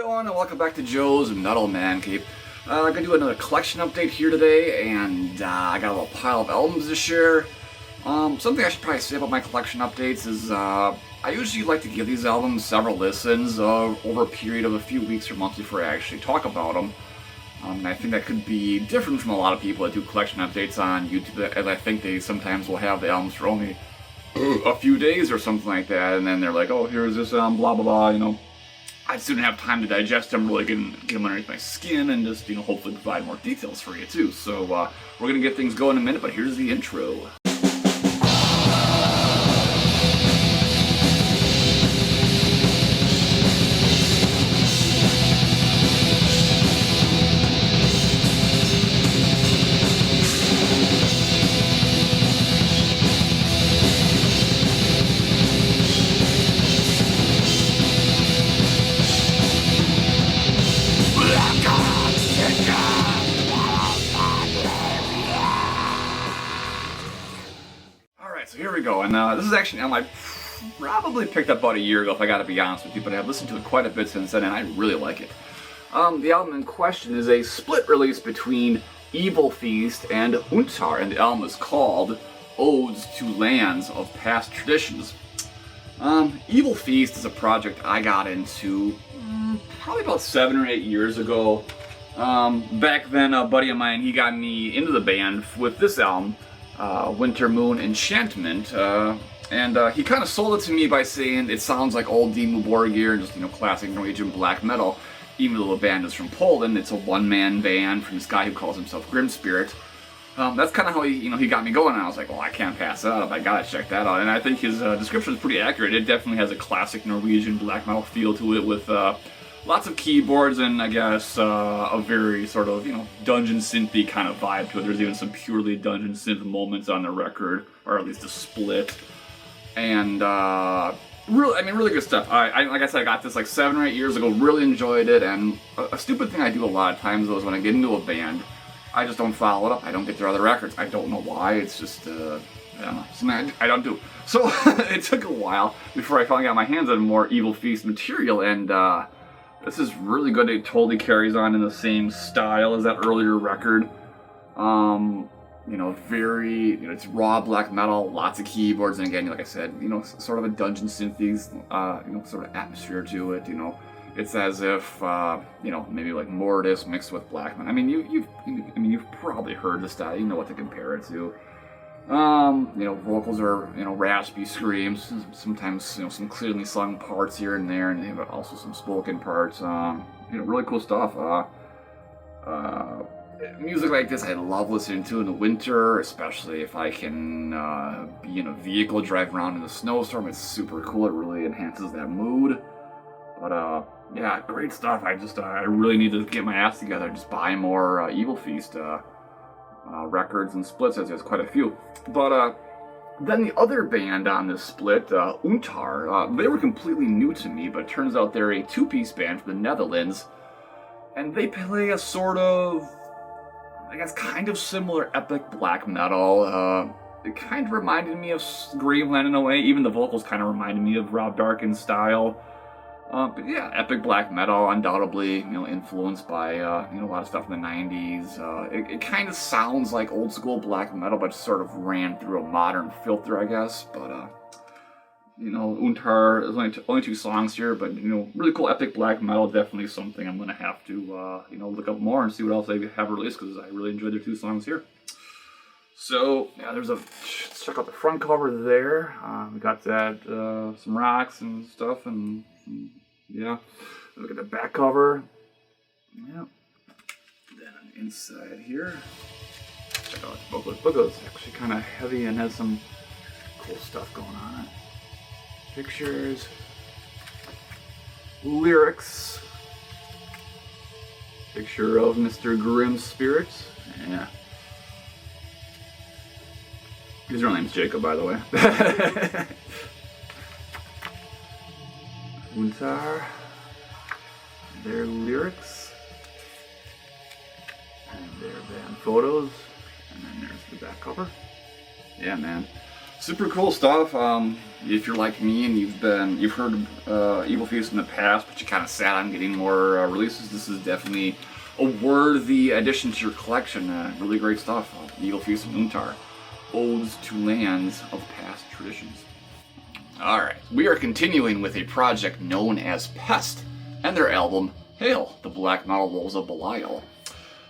everyone, and welcome back to Joe's Metal Mancave. I'm going to do another collection update here today, and I got a little pile of albums to share. Something I should probably say about my collection updates is I usually like to give these albums several listens over a period of a few weeks or months before I actually talk about them. And I think that could be different from a lot of people that do collection updates on YouTube, as I think they sometimes will have the albums for only a few days or something like that, and then they're like, oh, here's this blah blah blah, you know. I just didn't have time to digest them, really get them underneath my skin, and just, you know, hopefully provide more details for you too. So we're gonna get things going in a minute, but here's the intro. So here we go, and this is actually an album I probably picked up about a year ago, if I gotta be honest with you, but I've listened to it quite a bit since then, and I really like it. The album in question is a split release between Evilfeast and Uuntar, and the album is called Odes to Lands of Past Traditions. Evilfeast is a project I got into probably about 7 or 8 years ago. Back then, a buddy of mine, he got me into the band with this album, Winter Moon Enchantment, and he kind of sold it to me by saying it sounds like old Dimmu Borgir and just, you know, classic Norwegian black metal. Even though the band is from Poland, it's a one-man band from this guy who calls himself Grim Spirit. That's kind of how he got me going, and I was like, well, I can't pass that up, I gotta check that out. And I think his description is pretty accurate. It definitely has a classic Norwegian black metal feel to it, with lots of keyboards and, I guess, a very sort of, you know, dungeon synthy kind of vibe to it. There's even some purely dungeon synth moments on the record, or at least a split. And really good stuff. I like I said, I got this like 7 or 8 years ago. Really enjoyed it. And a stupid thing I do a lot of times though is when I get into a band, I just don't follow it up. I don't get their other records. I don't know why. It's just I don't know, something I don't do. So it took a while before I finally got my hands on more Evilfeast material, and this is really good. It totally carries on in the same style as that earlier record. You know, very, you know, it's raw black metal, lots of keyboards, and again, like I said, you know, sort of a dungeon synthes, you know, sort of atmosphere to it. You know, it's as if, you know, maybe like Mortis mixed with black metal. I mean, you've probably heard the style. You know what to compare it to. You know, vocals are, you know, raspy screams, sometimes, you know, some clearly sung parts here and there, and also some spoken parts. You know, really cool stuff. Music like this I love listening to in the winter, especially if I can be in a vehicle, drive around in a snowstorm. It's super cool. It really enhances that mood. But yeah, great stuff. I really need to get my ass together and just buy more Evilfeast records and splits, as there's quite a few. But then the other band on this split, Uuntar, they were completely new to me, but it turns out they're a two-piece band from the Netherlands, and they play a sort of, I guess, kind of similar epic black metal. It kind of reminded me of Graveland in a way. Even the vocals kind of reminded me of Rob Darkin's style. But yeah, epic black metal, undoubtedly, you know, influenced by, you know, a lot of stuff in the 90s. It kind of sounds like old school black metal, but sort of ran through a modern filter, I guess. But, you know, Uuntar, there's only 2 songs here, but, you know, really cool epic black metal. Definitely something I'm going to have to, you know, look up more and see what else they have released, because I really enjoyed their 2 songs here. So, yeah, let's check out the front cover there. We got that, some rocks and stuff, and yeah, look at the back cover. Yeah. Then inside here, check out the booklet. The booklet's actually kind of heavy and has some cool stuff going on it. Pictures, lyrics, picture of Mr. Grim Spirit. Yeah. His real name's Jacob, by the way. Uuntar, their lyrics, and their band photos, and then there's the back cover. Yeah, man. Super cool stuff. If you're like me and you've heard Evilfeast in the past, but you kind of sat on getting more releases, this is definitely a worthy addition to your collection. Really great stuff. Evilfeast and Uuntar, odes to lands of past traditions. Alright, we are continuing with a project known as Pest and their album Hail, the Black Metal Wolves of Belial.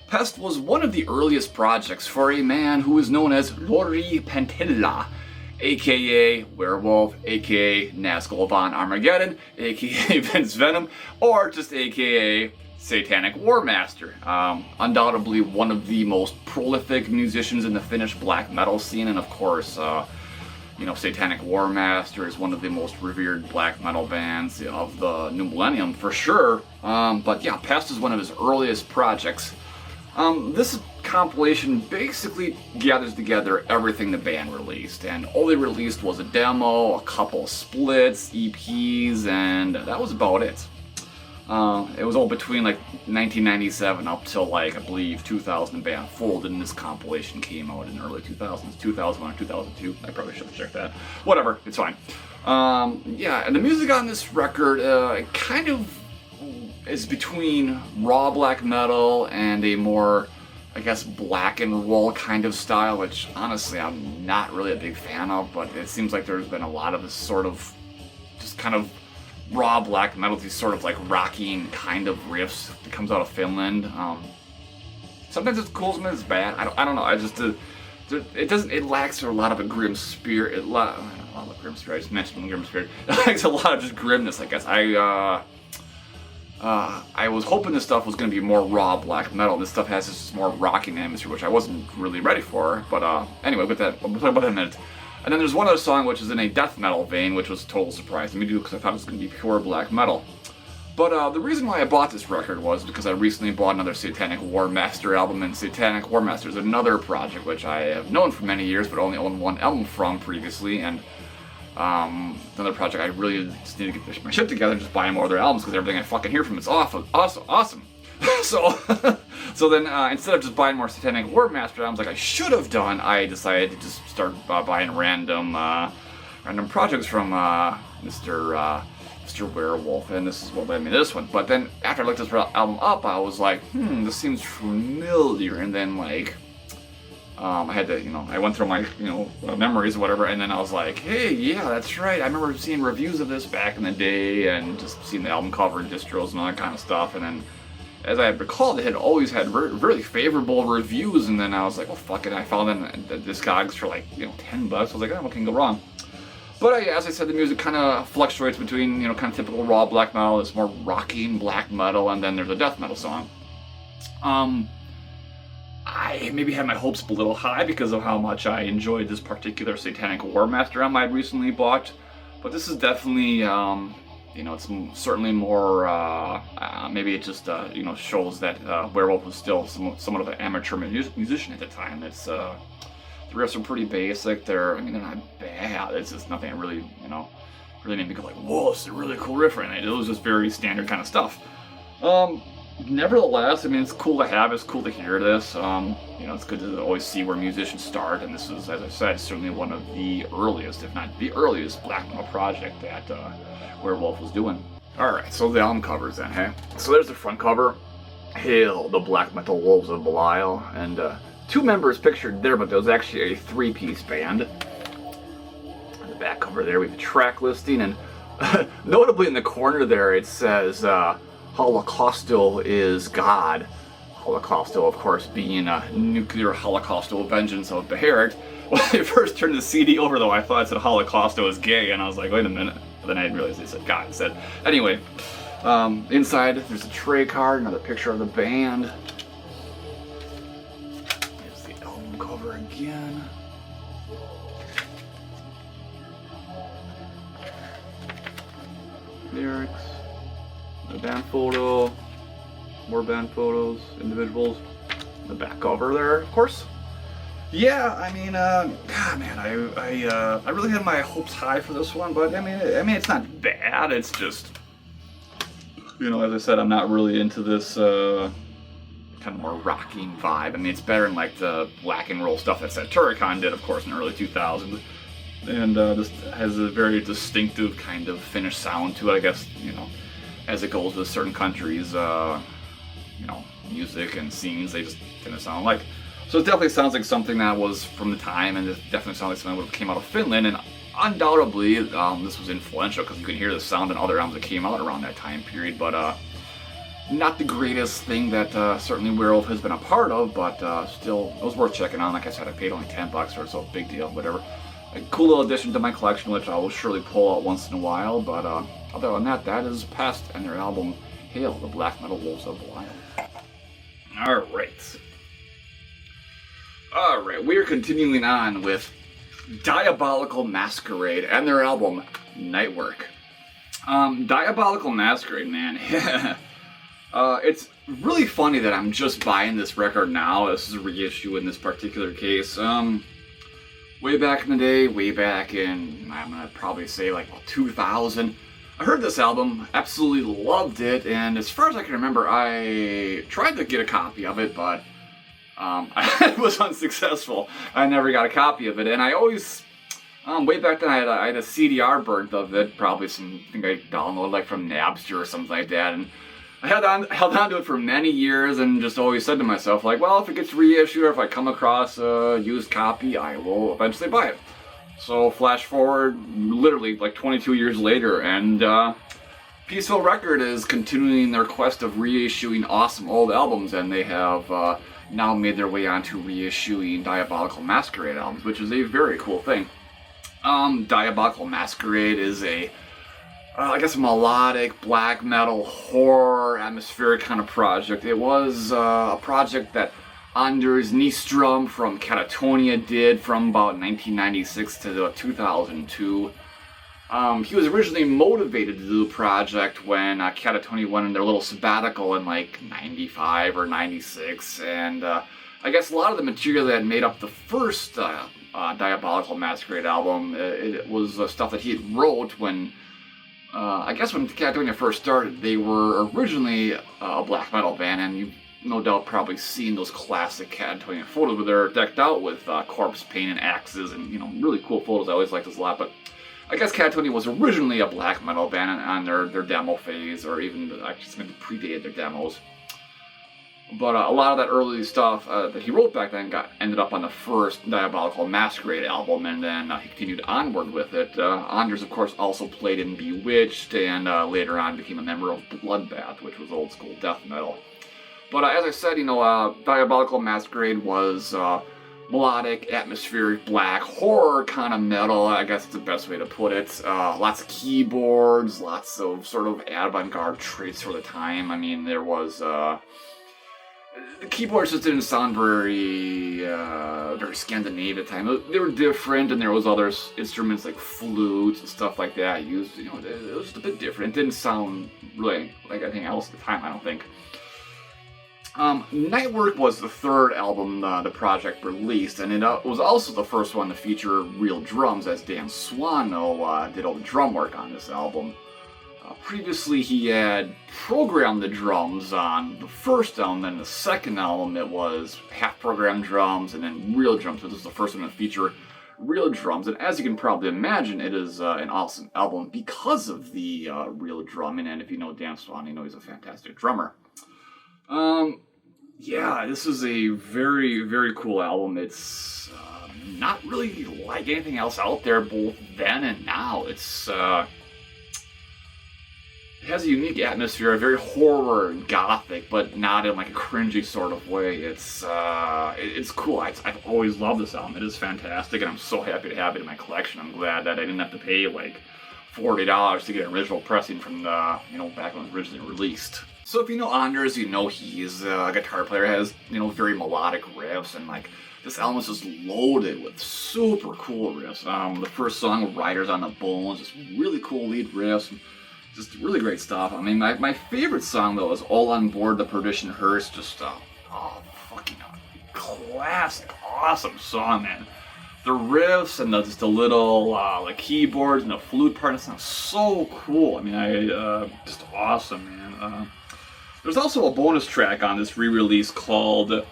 Pest was one of the earliest projects for a man who is known as Lori Pentilla, aka Werewolf, aka Nazgul von Armageddon, aka Vince Venom, or just aka Satanic War Master. Undoubtedly one of the most prolific musicians in the Finnish black metal scene, and of course, Satanic War Master is one of the most revered black metal bands of the new millennium for sure. But yeah, Pest is one of his earliest projects. This compilation basically gathers together everything the band released, and all they released was a demo, a couple splits, EPs, and that was about it. It was all between like 1997 up till like I believe 2000 the band folded, and this compilation came out in early 2000s, 2001 or 2002. I probably should have checked that. Whatever, it's fine. Yeah, and the music on this record kind of is between raw black metal and a more, I guess, black and roll kind of style, which honestly I'm not really a big fan of, but it seems like there's been a lot of this sort of just kind of raw black metal, these sort of like rocking kind of riffs that comes out of Finland. Sometimes it's cool, sometimes it's bad. I don't know. I just it lacks a lot of a grim spirit. A lot of grim spirit. I just mentioned grim spirit. It lacks a lot of just grimness, I guess. I was hoping this stuff was going to be more raw black metal. This stuff has this more rocking atmosphere, which I wasn't really ready for. But anyway, we'll talk about that in a minute. And then there's one other song which is in a death metal vein, which was a total surprise to me because I thought it was going to be pure black metal. But the reason why I bought this record was because I recently bought another Satanic War Master album, and Satanic War Master is another project which I have known for many years, but only owned one album from previously, and another project I really just need to get my shit together and just buy more of their albums because everything I fucking hear from it's awesome. So then instead of just buying more Satanic War Master albums like I should have done, I decided to just start buying random projects from Mr. Werewolf, and this is what led me to this one. But then after I looked this album up, I was like, this seems familiar, and then like I had to, I went through my, memories or whatever, and then I was like, hey, yeah, that's right. I remember seeing reviews of this back in the day and just seeing the album cover and distros and all that kind of stuff. And then, as I recalled, it had always had really favorable reviews. And then I was like, well, fuck it. I found them at Discogs for like, $10. I was like, oh, what can go wrong? But as I said, the music kind of fluctuates between, kind of typical raw black metal, this more rocking black metal, and then there's a death metal song. I maybe had my hopes a little high because of how much I enjoyed this particular Satanic War Master album I'd recently bought. But this is definitely, it's certainly more, maybe it just, shows that Werewolf was still somewhat of an amateur musician at the time. It's, the riffs are pretty basic. They're not bad. It's just nothing really, really made me go like, whoa, this is a really cool riff, and it was just very standard kind of stuff. Nevertheless, it's cool to have, it's cool to hear this. It's good to always see where musicians start, and this is, as I said, certainly one of the earliest, if not the earliest, black metal project that Werewolf was doing. Alright, so the album covers then, hey? So there's the front cover. Hail, the Black Metal Wolves of Belial, and two members pictured there, but there was actually a three-piece band. On the back cover there, we have the track listing, and notably in the corner there, it says, Holocaustal is God. Holocaustal, of course, being a nuclear Holocaustal vengeance of Beherit. When I first turned the CD over, though, I thought it said Holocaustal is gay, and I was like, wait a minute. But then I didn't realize it said God instead. Anyway, inside, there's a tray card, another picture of the band. There's the album cover again. Lyrics. The band photo, more band photos, individuals, the back cover there, of course. Yeah, God, man, I really had my hopes high for this one, but it's not bad. It's just, as I said, I'm not really into this kind of more rocking vibe. It's better than like the black and roll stuff that Satyricon did, of course, in the early 2000s. and just has a very distinctive kind of Finnish sound to it, I guess, as it goes with certain countries, music and scenes, they just tend to sound alike. So it definitely sounds like something that was from the time, and it definitely sounds like something that would have came out of Finland, and undoubtedly this was influential because you can hear the sound in other albums that came out around that time period, but not the greatest thing that certainly Werewolf has been a part of, but still, it was worth checking on. Like I said, I paid only $10 for it, so big deal, whatever. A cool little addition to my collection, which I will surely pull out once in a while, but other than that, that is Pest and their album Hail, the Black Metal Wolves of the Wild. Alright, we are continuing on with Diabolical Masquerade and their album Nightwork. Diabolical Masquerade, man. It's really funny that I'm just buying this record now. This is a reissue in this particular case. Way back in the day, way back in, I'm gonna probably say like 2000, I heard this album, absolutely loved it, and as far as I can remember, I tried to get a copy of it, but I was unsuccessful. I never got a copy of it, and I always, way back then I had a CDR burnt of it, probably something I downloaded like from Napster or something like that, and I held on to it for many years and just always said to myself, like, well, if it gets reissued or if I come across a used copy, I will eventually buy it. So flash forward literally like 22 years later, and Peaceful Record is continuing their quest of reissuing awesome old albums, and they have now made their way onto reissuing Diabolical Masquerade albums, which is a very cool thing. Diabolical Masquerade is I guess a melodic black metal horror atmospheric kind of project. It was a project that Anders Nyström from Catatonia did from about 1996 to 2002. He was originally motivated to do the project when Catatonia went in their little sabbatical in like 95 or 96, and I guess a lot of the material that made up the first Diabolical Masquerade album, it was stuff that he had wrote when I guess when Catatonia first started. They were originally a black metal band, and you've no doubt probably seen those classic Catatonia photos where they're decked out with corpse paint and axes and, really cool photos. I always liked this a lot, but I guess Catatonia was originally a black metal band on their demo phase, or even actually maybe predated their demos. But a lot of that early stuff that he wrote back then ended up on the first Diabolical Masquerade album, and then he continued onward with it. Anders, of course, also played in Bewitched, and later on became a member of Bloodbath, which was old school death metal. But as I said, Diabolical Masquerade was melodic, atmospheric, black, horror kind of metal, I guess it's the best way to put it. Lots of keyboards, lots of sort of avant-garde traits for the time. I mean, there was the keyboards just didn't sound very Scandinavian at the time. They were different, and there was other instruments like flutes and stuff like that used. It was just a bit different. It didn't sound really like anything else at the time, I don't think. Nightwork was the third album the project released, and it was also the first one to feature real drums, as Dan Swano did all the drum work on this album. Previously, he had programmed the drums on the first album, then the second album it was half-programmed drums, and then real drums. So this is the first one to feature real drums, and as you can probably imagine, it is an awesome album because of the real drumming, and if you know Dan Swano, you know he's a fantastic drummer. Yeah, this is a very, very cool album. It's not really like anything else out there, both then and now. It has a unique atmosphere, very horror and gothic, but not in like a cringy sort of way. It's cool. I've always loved this album. It is fantastic, and I'm so happy to have it in my collection. I'm glad that I didn't have to pay like $40 to get an original pressing from the, back when it was originally released. So if you know Anders, you know he's a guitar player, has, very melodic riffs, and like this album is just loaded with super cool riffs. The first song, Riders on the Bones, just really cool lead riffs. Just really great stuff. I mean, my favorite song, though, is All on Board the Perdition Hearse. Just, fucking classic, awesome song, man. The riffs and just the little, like, keyboards and the flute part, it sounds so cool. I mean, just awesome, man. There's also a bonus track on this re-release called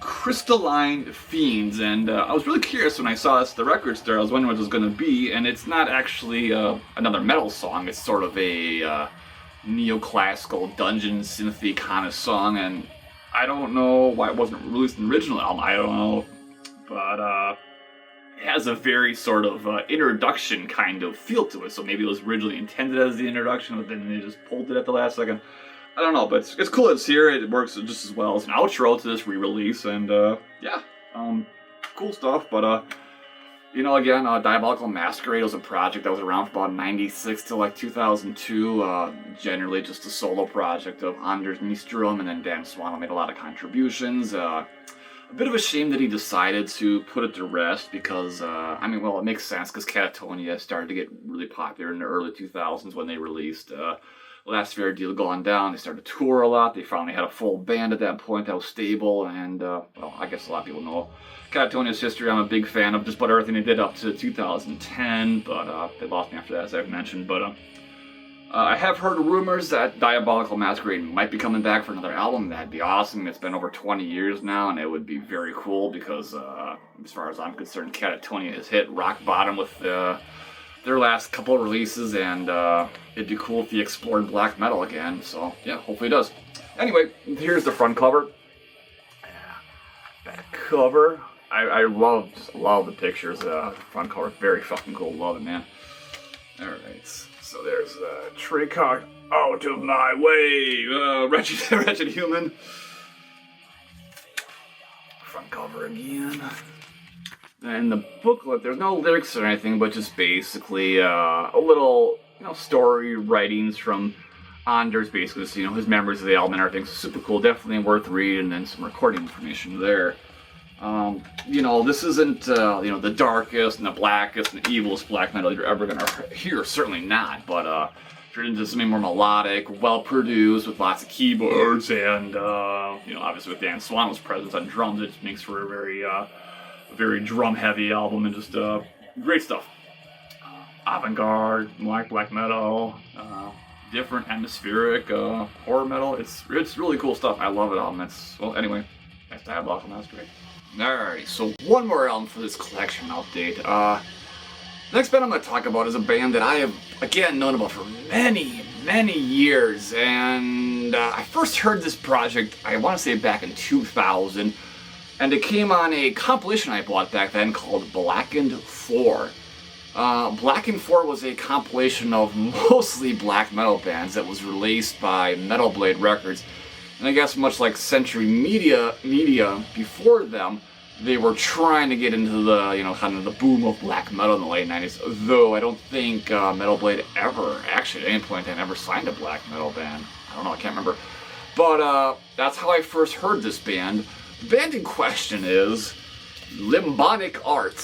Crystalline Fiends, and I was really curious when I saw this at the record store. I was wondering what it was going to be, and it's not actually another metal song. It's sort of a neoclassical dungeon synthy kind of song, and I don't know why it wasn't released in the original album. I don't know, but it has a very sort of introduction kind of feel to it. So maybe it was originally intended as the introduction, but then they just pulled it at the last second. I don't know, but it's cool it's here. It works just as well as an outro to this re-release, and cool stuff. But you know, again, Diabolical Masquerade was a project that was around for about 96 to like 2002. Generally just a solo project of Anders Nystrom, and then Dan Swan made a lot of contributions. A bit of a shame that he decided to put it to rest because, I mean, well, it makes sense because Catatonia started to get really popular in the early 2000s when they released Last Fair Deal Gone Down. They started to tour a lot. They finally had a full band at that point that was stable, and, well, I guess a lot of people know Catatonia's history. I'm a big fan of just about everything they did up to 2010, but they lost me after that, as I've mentioned. But I have heard rumors that Diabolical Masquerade might be coming back for another album. That'd be awesome. It's been over 20 years now, and it would be very cool because, as far as I'm concerned, Catatonia has hit rock bottom with their last couple of releases, and it'd be cool if they explored black metal again. So, yeah, hopefully it does. Anyway, here's the front cover. Back cover. I love the pictures. Front cover, very fucking cool. Love it, man. Alright, so there's Treycock, out of my way, wretched human. Front cover again. And the booklet, there's no lyrics or anything, but just basically a little, story writings from Anders, basically, so, his memories of the album and everything. So super cool, definitely worth reading, and then some recording information there. This isn't, the darkest and the blackest and the evilest black metal you're ever gonna hear, certainly not, but if you're into something more melodic, well-produced, with lots of keyboards, and, obviously with Dan Swan's presence on drums, it makes for a very drum-heavy album, and just great stuff. Avant-garde, black metal, different atmospheric horror metal. It's really cool stuff. I love it all. Anyway, that's Diabolical Masquerade. Alrighty, so one more album for this collection update. Next band I'm going to talk about is a band that I have, again, known about for many, many years, and I first heard this project, I want to say back in 2000, and it came on a compilation I bought back then called Blackened 4. Blackened 4 was a compilation of mostly black metal bands that was released by Metal Blade Records. And I guess much like Century Media before them, they were trying to get into the, kind of the boom of black metal in the late 90s. Though I don't think Metal Blade ever, actually at any point in time, ever signed a black metal band. I don't know, I can't remember. But that's how I first heard this band. The band in question is Limbonic Art.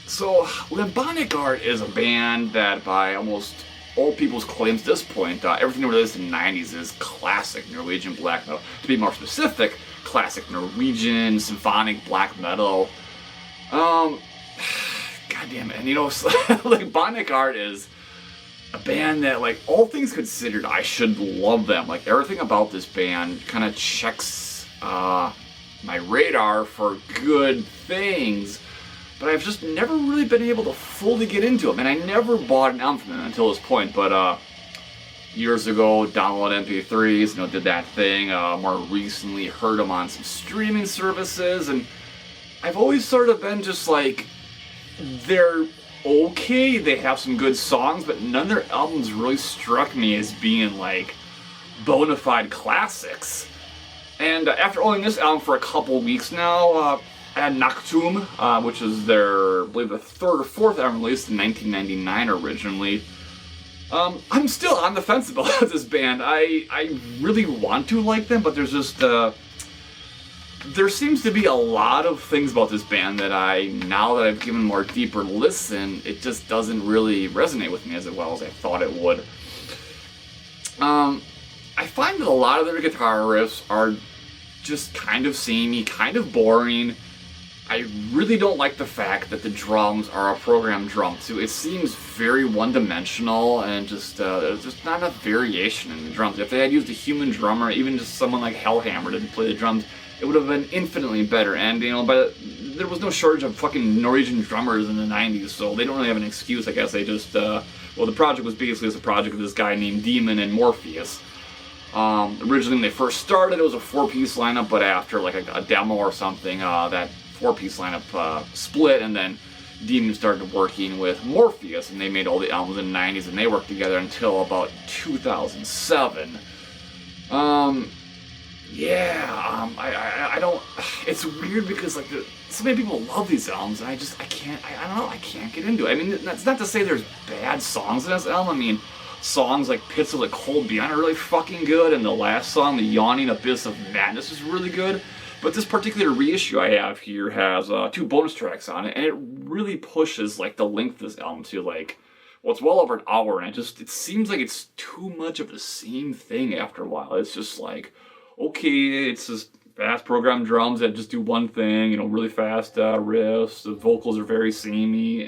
So Limbonic Art is a band that, by almost all people's claims at this point, everything released in the 90s is classic Norwegian black metal. To be more specific, classic Norwegian symphonic black metal. God damn it. And Limbonic Art is a band that, like, all things considered, I should love them. Like, everything about this band kind of checks my radar for good things, but I've just never really been able to fully get into them, and I never bought an album from them until this point. But years ago, downloaded MP3s, did that thing. More recently, heard them on some streaming services, and I've always sort of been just like, they're okay, they have some good songs, but none of their albums really struck me as being like bona fide classics. And after owning this album for a couple weeks now, Ad Noctum, which is their, I believe, the third or fourth album released in 1999 originally. I'm still on the fence about this band. I really want to like them, but there's just, there seems to be a lot of things about this band that now that I've given more deeper listen, it just doesn't really resonate with me as well as I thought it would. I find that a lot of their guitar riffs are just kind of samey, kind of boring. I really don't like the fact that the drums are a programmed drum too. It seems very one-dimensional and just there's just not enough variation in the drums. If they had used a human drummer, even just someone like Hellhammer to play the drums, it would have been infinitely better. And but there was no shortage of fucking Norwegian drummers in the 90s, so they don't really have an excuse. I guess they just well, the project was basically just a project of this guy named Demon and Morpheus. Originally when they first started, it was a 4-piece lineup, but after like a demo or something, that 4-piece lineup split, and then Demon started working with Morpheus, and they made all the albums in the 90s, and they worked together until about 2007. I don't, it's weird because like so many people love these albums, and I don't know, I can't get into it. I mean, that's not to say there's bad songs in this album. I mean, songs like Pits of the Cold Beyond are really fucking good, and the last song, The Yawning Abyss of Madness, is really good. But this particular reissue I have here has 2 bonus tracks on it, and it really pushes like the length of this album to like, well, it's well over an hour, and it seems like it's too much of the same thing after a while. It's just like, okay, it's just fast programmed drums that just do one thing, really fast riffs. The vocals are very samey.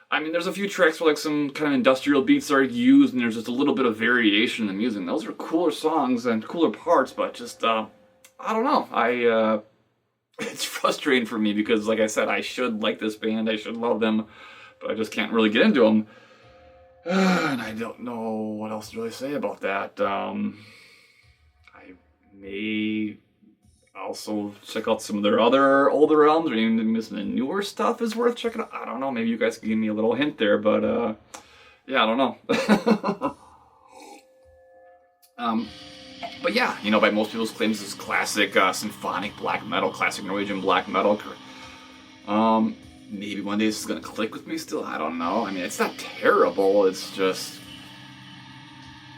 I mean, there's a few tracks where like some kind of industrial beats are used, and there's just a little bit of variation in the music. Those are cooler songs and cooler parts, but just I don't know. It's frustrating for me because, like I said, I should like this band, I should love them, but I just can't really get into them. And I don't know what else to really say about that. I may also check out some of their other older albums, or even some of the newer stuff is worth checking out. I don't know, maybe you guys can give me a little hint there, but yeah, I don't know. But yeah, by most people's claims, this is classic symphonic black metal, classic Norwegian black metal. Maybe one day this is going to click with me still, I don't know. I mean, it's not terrible, it's just,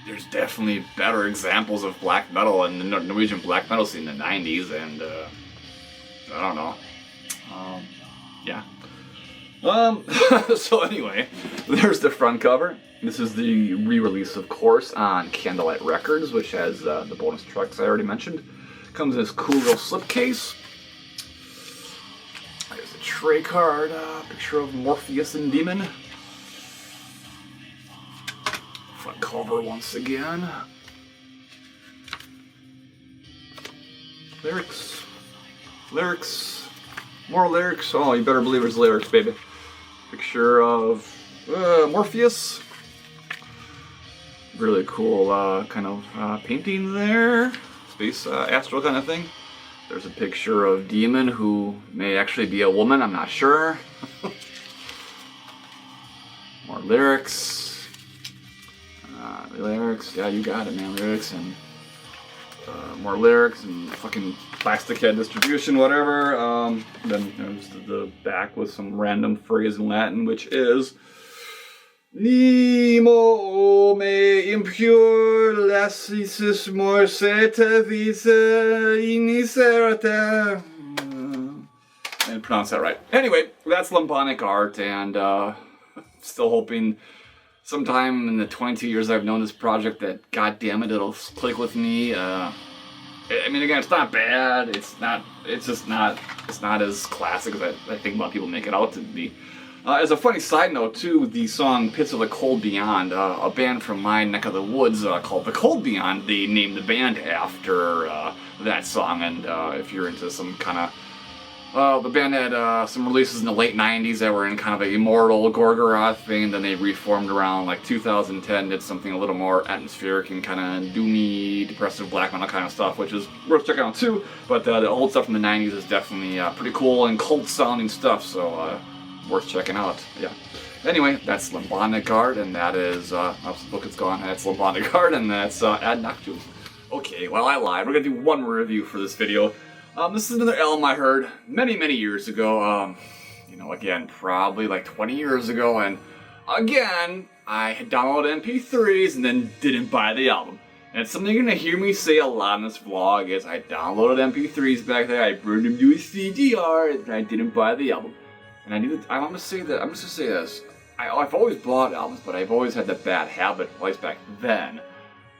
there's definitely better examples of black metal in the Norwegian black metal scene in the 90s, and I don't know. Yeah. So anyway, there's the front cover. This is the re-release, of course, on Candlelight Records, which has the bonus tracks I already mentioned. Comes in this cool little slipcase. There's a tray card, picture of Morpheus and Demon. Front cover once again. Lyrics. More lyrics. Oh, you better believe there's lyrics, baby. Picture of Morpheus. Really cool kind of painting there. Space astral kind of thing. There's a picture of Demon, who may actually be a woman, I'm not sure. More lyrics. Lyrics, yeah, you got it, man. Lyrics and more lyrics and fucking plastic head distribution, whatever. Then there's the back with some random phrase in Latin, which is Nemo me impure lassisis morseta visa inicerata. I didn't pronounce that right. Anyway, that's Limbonic Art, and still hoping sometime in the 22 years I've known this project that, god damn it, it'll click with me. I mean, again, it's not bad. It's not as classic as I think a lot of people make it out to be. As a funny side note, too, the song Pits of the Cold Beyond, a band from my neck of the woods called The Cold Beyond, they named the band after that song. And if you're into some kind of... the band had some releases in the late 90s that were in kind of an immortal Gorgoroth thing. Then they reformed around like 2010, did something a little more atmospheric and kind of doomy, depressive black metal kind of stuff, which is worth checking out too. But the old stuff from the 90s is definitely pretty cool and cult sounding stuff, so worth checking out. Yeah. Anyway, that's Limbonic Art, and that is, look, it's gone. That's Limbonic Art, and that's Ad Noctum. Okay, well, I lied. We're gonna do one review for this video. This is another album I heard many, many years ago. Again, probably like 20 years ago, and again, I had downloaded MP3s and then didn't buy the album. And it's something you're gonna hear me say a lot in this vlog is I downloaded MP3s back there, I burned them to a CDR, and I didn't buy the album. And I'm just gonna say this. I've always bought albums, but I've always had the bad habit, at least back then,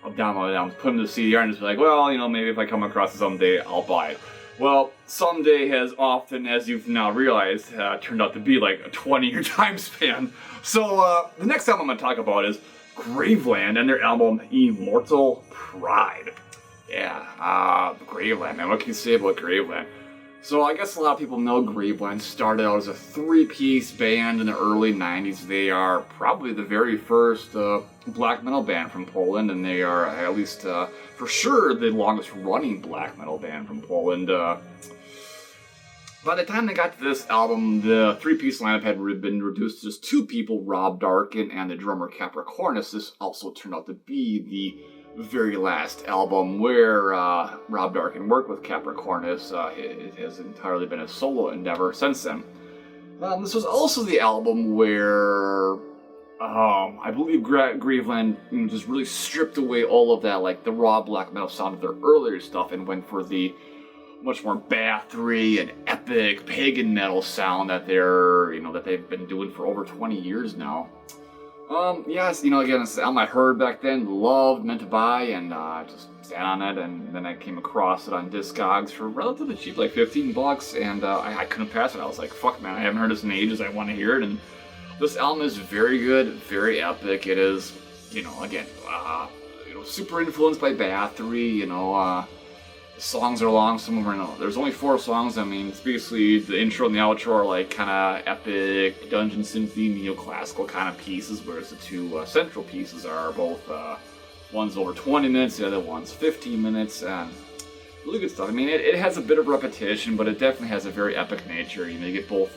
of downloading albums, put them to the CDR and just be like, well, maybe if I come across it someday, I'll buy it. Well, someday has often, as you've now realized, turned out to be like a 20-year time span. So the next album I'm going to talk about is Graveland and their album Immortal Pride. Yeah, Graveland, man. What can you say about Graveland? So I guess a lot of people know Graveland started out as a 3-piece band in the early 90s. They are probably the very first black metal band from Poland, and they are at least for sure the longest running black metal band from Poland. By the time they got to this album, the 3-piece lineup had been reduced to just 2 people, Rob Darkin and the drummer Capricornus. This also turned out to be the very last album where Rob Darkin worked with Capricornus. It has entirely been a solo endeavor since then. This was also the album where I believe Graveland just really stripped away all of that, like the raw black metal sound of their earlier stuff, and went for the much more battery and epic pagan metal sound that they've been doing for over 20 years now. Yes, again, it's an album I heard back then, loved, meant to buy, and just sat on it, and then I came across it on Discogs for relatively cheap, like $15, and I couldn't pass it. I was like, fuck, man, I haven't heard this in ages, I want to hear it, and this album is very good, very epic. It is, again, super influenced by battery, the songs are long, some of them are, there's only 4 songs. I mean, it's basically the intro and the outro are like kind of epic, dungeon synthy, neoclassical kind of pieces, whereas the 2 central pieces are both, one's over 20 minutes, the other one's 15 minutes, and really good stuff. I mean, it has a bit of repetition, but it definitely has a very epic nature. You get both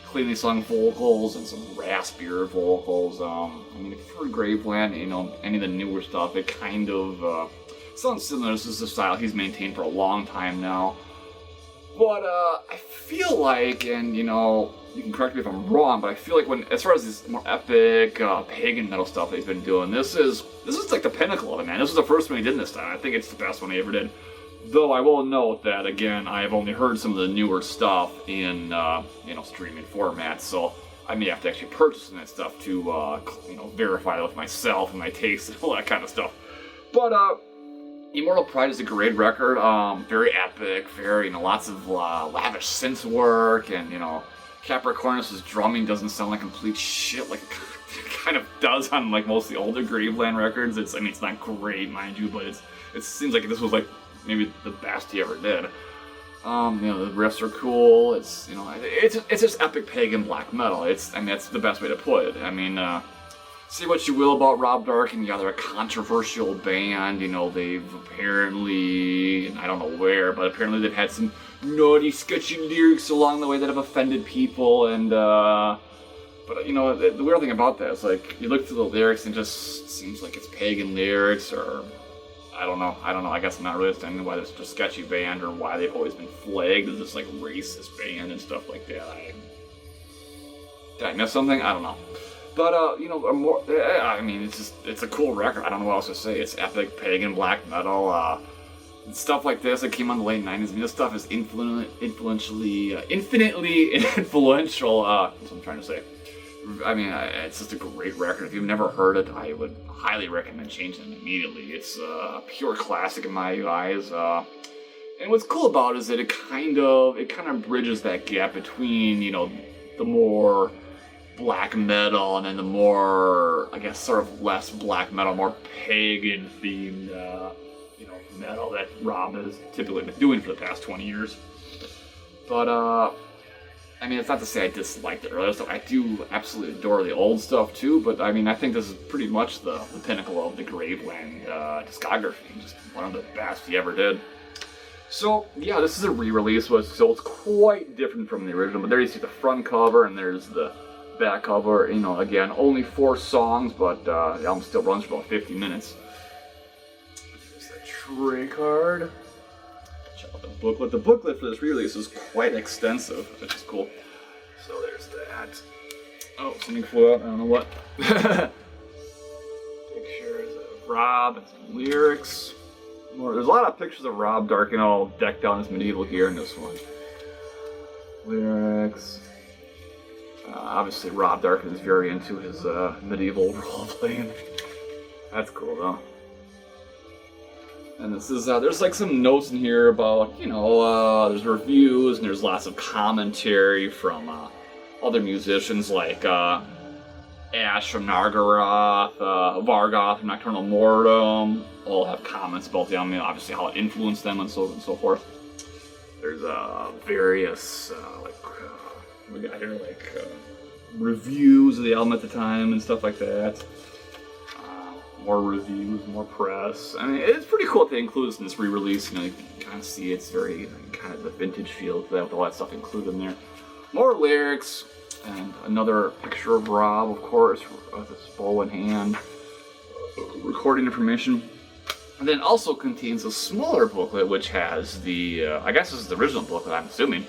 cleanly sung vocals and some raspier vocals. I mean, if you've heard Graveland, any of the newer stuff, it kind of sounds similar. This is the style he's maintained for a long time now. But I feel like, and you can correct me if I'm wrong, but I feel like as far as this more epic pagan metal stuff that he's been doing, this is like the pinnacle of it, man. This was the first one he did in this style. I think it's the best one he ever did. Though I will note that, again, I have only heard some of the newer stuff in streaming formats, so I may have to actually purchase that stuff to verify that with myself and my taste and all that kind of stuff. But Immortal Pride is a great record, very epic, very, lots of lavish synth work, and, Capricornus' drumming doesn't sound like complete shit like it kind of does on, like, most of the older Graveland records. It's not great, mind you, but it seems like this was, like, maybe the best he ever did. The riffs are cool, it's just epic pagan black metal. That's the best way to put it. I mean, say what you will about Rob Darkin, they're a controversial band. They've apparently, and I don't know where, but apparently they've had some naughty, sketchy lyrics along the way that have offended people. And but the weird thing about that is, like, you look through the lyrics and it just seems like it's pagan lyrics, or I don't know. I guess I'm not really understanding why there's such a sketchy band, or why they've always been flagged as this like racist band and stuff like that. Did I miss something? I don't know. But, it's a cool record. I don't know what else to say. It's epic, pagan, black metal, stuff like this that came on the late 90s. This stuff is infinitely influential, that's what I'm trying to say. It's just a great record. If you've never heard it, I would highly recommend changing it immediately. It's a pure classic in my eyes. And what's cool about it is that it kind of bridges that gap between, the more black metal and then the more, I guess, sort of less black metal, more pagan themed, metal that Rob has typically been doing for the past 20 years. But, it's not to say I disliked the earlier stuff. I do absolutely adore the old stuff too, but I think this is pretty much the pinnacle of the Graveland discography. Just one of the best he ever did. So, yeah, this is a re-release, so it's quite different from the original, but there you see the front cover, and there's the back cover. Again, only 4 songs, but the album still runs for about 50 minutes. There's the tray card. Check out the booklet. The booklet for this re-release is quite extensive, which is cool. So there's that. Oh, something flew out. I don't know what. Pictures of Rob and some lyrics. There's a lot of pictures of Rob Darkin all decked out in his medieval gear in this one. Lyrics. Obviously, Rob Darkin is very into his medieval role-playing. That's cool, though. And this is, there's like some notes in here about, there's reviews and there's lots of commentary from other musicians like Ash from Nargaroth, Vargoth from Nocturnal Mortem. All have comments about the album, obviously how it influenced them and so forth. There's various, we got here reviews of the album at the time and stuff like that. More reviews, more press. I mean, it's pretty cool that they include this in this re-release. You can kind of see it's very kind of the vintage feel to that with all that stuff included in there. More lyrics, and another picture of Rob, of course, with his bow in hand. Recording information. And then also contains a smaller booklet, which has the, I guess this is the original booklet, I'm assuming.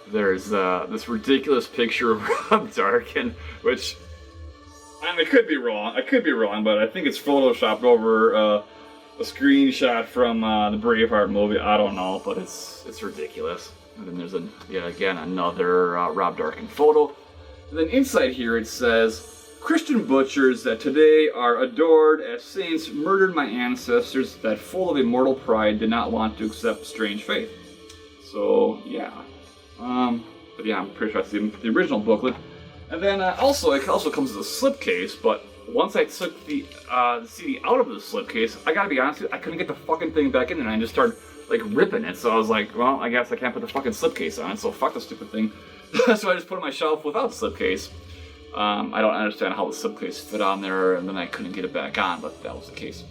There's this ridiculous picture of Rob Darkin, which... I could be wrong, but I think it's photoshopped over a screenshot from the Braveheart movie. I don't know, but it's ridiculous. And then there's again another Rob Darkin photo. And then inside here it says, Christian butchers that today are adored as saints murdered my ancestors that full of immortal pride did not want to accept strange faith. So yeah, but yeah, I'm pretty sure that's the original booklet. And then it also comes with a slipcase, but once I took the CD out of the slipcase, I gotta be honest with you, I couldn't get the fucking thing back in there, and I just started, ripping it. So I was like, well, I guess I can't put the fucking slipcase on it, so fuck the stupid thing. So I just put it on my shelf without the slipcase. I don't understand how the slipcase fit on there, and then I couldn't get it back on, but that was the case.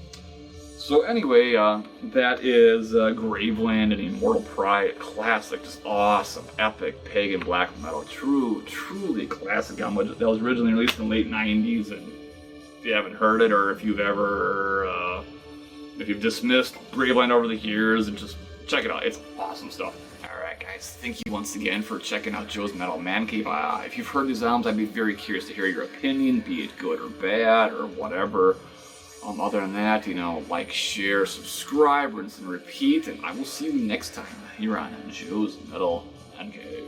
So anyway, that is Graveland and Immortal Pride, classic, just awesome, epic, pagan black metal, truly classic album that was originally released in the late 90s, and if you haven't heard it, or if you've ever, if you've dismissed Graveland over the years, and just check it out, it's awesome stuff. Alright guys, thank you once again for checking out Joe's Metal Mancave. If you've heard these albums, I'd be very curious to hear your opinion, be it good or bad, or whatever. Other than that, like, share, subscribe, rinse, and repeat, and I will see you next time here on Joe's Metal Mancave.